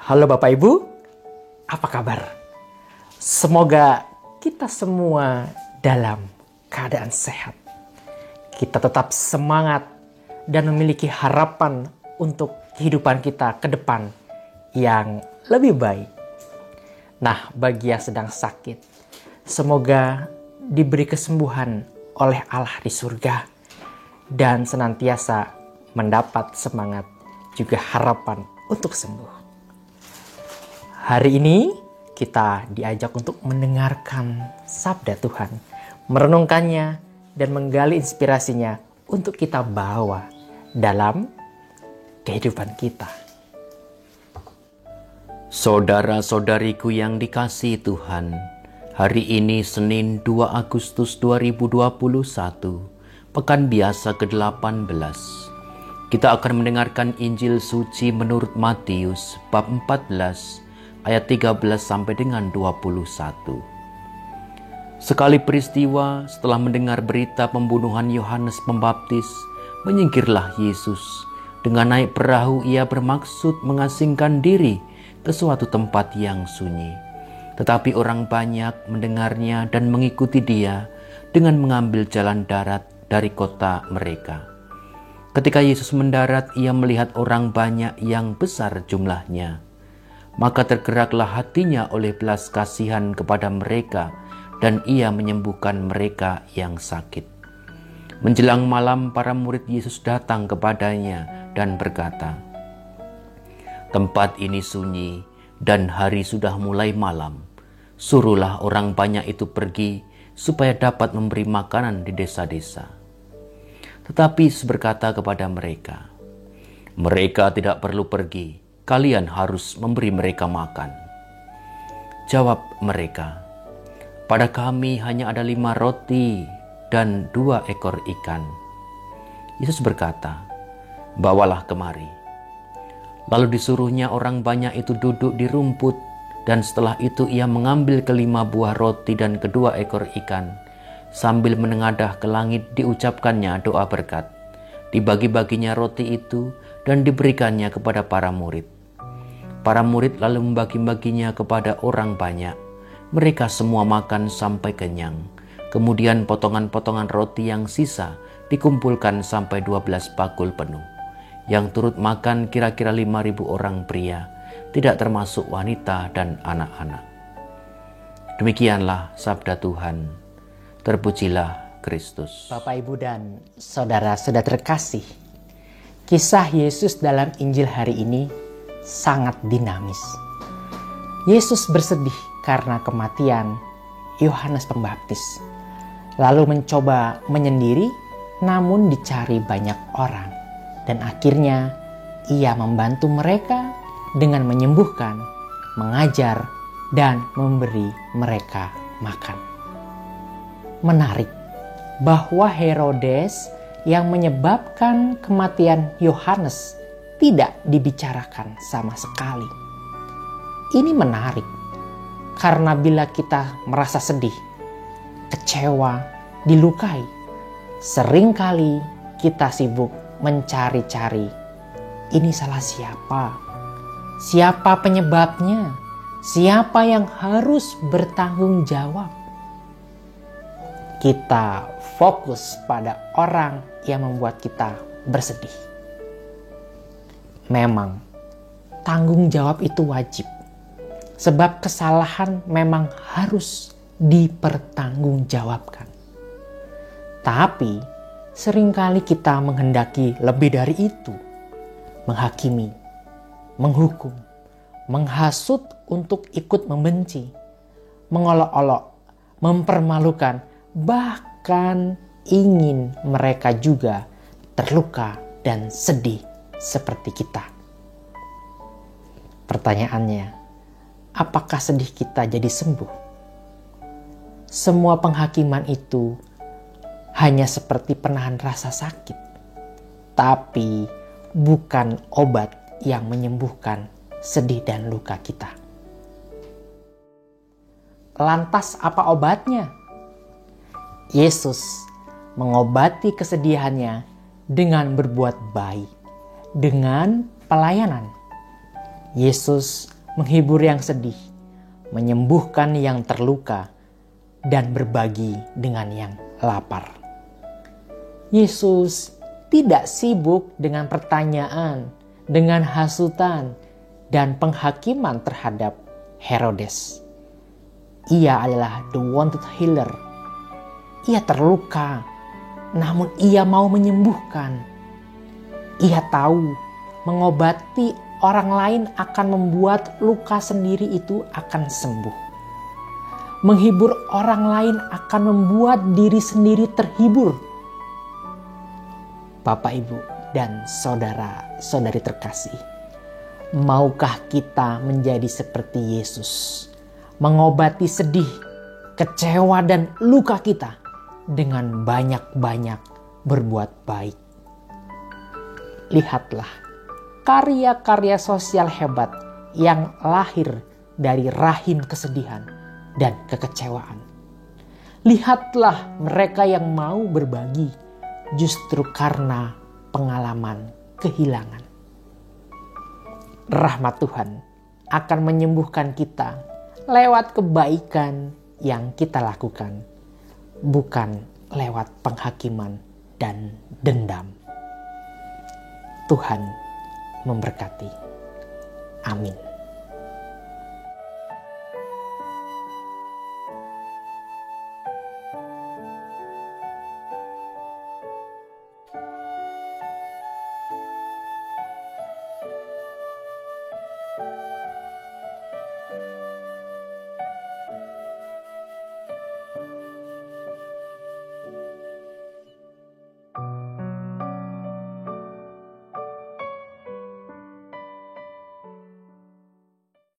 Halo Bapak Ibu, apa kabar? Semoga kita semua dalam keadaan sehat. Kita tetap semangat dan memiliki harapan untuk kehidupan kita ke depan yang lebih baik. Nah, bagi yang sedang sakit, semoga diberi kesembuhan oleh Allah di surga dan senantiasa mendapat semangat juga harapan untuk sembuh. Hari ini kita diajak untuk mendengarkan sabda Tuhan, merenungkannya dan menggali inspirasinya untuk kita bawa dalam kehidupan kita. Saudara-saudariku yang dikasihi Tuhan, hari ini Senin 2 Agustus 2021, Pekan Biasa ke-18. Kita akan mendengarkan Injil Suci menurut Matius bab 14 ayat 13 sampai dengan 21. Sekali peristiwa setelah mendengar berita pembunuhan Yohanes Pembaptis, menyingkirlah Yesus. Dengan naik perahu ia bermaksud mengasingkan diri ke suatu tempat yang sunyi. Tetapi orang banyak mendengarnya dan mengikuti dia dengan mengambil jalan darat dari kota mereka. Ketika Yesus mendarat, ia melihat orang banyak yang besar jumlahnya. Maka tergeraklah hatinya oleh belas kasihan kepada mereka, dan ia menyembuhkan mereka yang sakit. Menjelang malam, para murid Yesus datang kepadanya dan berkata, "Tempat ini sunyi dan hari sudah mulai malam. Suruhlah orang banyak itu pergi supaya dapat memberi makanan di desa-desa." Tetapi Yesus berkata kepada mereka, "Mereka tidak perlu pergi. Kalian harus memberi mereka makan." Jawab mereka, "Pada kami hanya ada 5 roti dan 2 ekor ikan." Yesus berkata, "Bawalah kemari." Lalu disuruhnya orang banyak itu duduk di rumput, dan setelah itu ia mengambil ke-5 buah roti dan ke-2 ekor ikan. Sambil menengadah ke langit diucapkannya doa berkat. Dibagi-baginya roti itu dan diberikannya kepada para murid. Para murid lalu membagi-baginya kepada orang banyak. Mereka semua makan sampai kenyang. Kemudian potongan-potongan roti yang sisa dikumpulkan sampai 12 bakul penuh. Yang turut makan kira-kira 5.000 orang pria, tidak termasuk wanita dan anak-anak. Demikianlah sabda Tuhan. Terpujilah Kristus. Bapak, Ibu, dan saudara-saudara terkasih, kisah Yesus dalam Injil hari ini sangat dinamis. Yesus bersedih karena kematian Yohanes Pembaptis, lalu mencoba menyendiri, namun dicari banyak orang, dan akhirnya ia membantu mereka dengan menyembuhkan, mengajar, dan memberi mereka makan. Menarik bahwa Herodes yang menyebabkan kematian Yohanes tidak dibicarakan sama sekali. Ini menarik, karena bila kita merasa sedih, kecewa, dilukai, seringkali kita sibuk mencari-cari, ini salah siapa? Siapa penyebabnya? Siapa yang harus bertanggung jawab? Kita fokus pada orang yang membuat kita bersedih. Memang, tanggung jawab itu wajib. Sebab kesalahan memang harus dipertanggungjawabkan. Tapi, seringkali kita menghendaki lebih dari itu. Menghakimi, menghukum, menghasut untuk ikut membenci, mengolok-olok, mempermalukan, bahkan ingin mereka juga terluka dan sedih seperti kita. Pertanyaannya, apakah sedih kita jadi sembuh? Semua penghakiman itu hanya seperti penahan rasa sakit, tapi bukan obat yang menyembuhkan sedih dan luka kita. Lantas apa obatnya? Yesus mengobati kesedihannya dengan berbuat baik, dengan pelayanan. Yesus menghibur yang sedih, menyembuhkan yang terluka, dan berbagi dengan yang lapar. Yesus tidak sibuk dengan pertanyaan, dengan hasutan, dan penghakiman terhadap Herodes. Ia adalah the wanted healer. Ia terluka, namun ia mau menyembuhkan. Ia tahu mengobati orang lain akan membuat luka sendiri itu akan sembuh. Menghibur orang lain akan membuat diri sendiri terhibur. Bapak, Ibu, dan saudara-saudari terkasih, maukah kita menjadi seperti Yesus, mengobati sedih, kecewa, dan luka kita dengan banyak-banyak berbuat baik? Lihatlah karya-karya sosial hebat yang lahir dari rahim kesedihan dan kekecewaan. Lihatlah mereka yang mau berbagi justru karena pengalaman kehilangan. Rahmat Tuhan akan menyembuhkan kita lewat kebaikan yang kita lakukan, bukan lewat penghakiman dan dendam. Tuhan memberkati. Amin.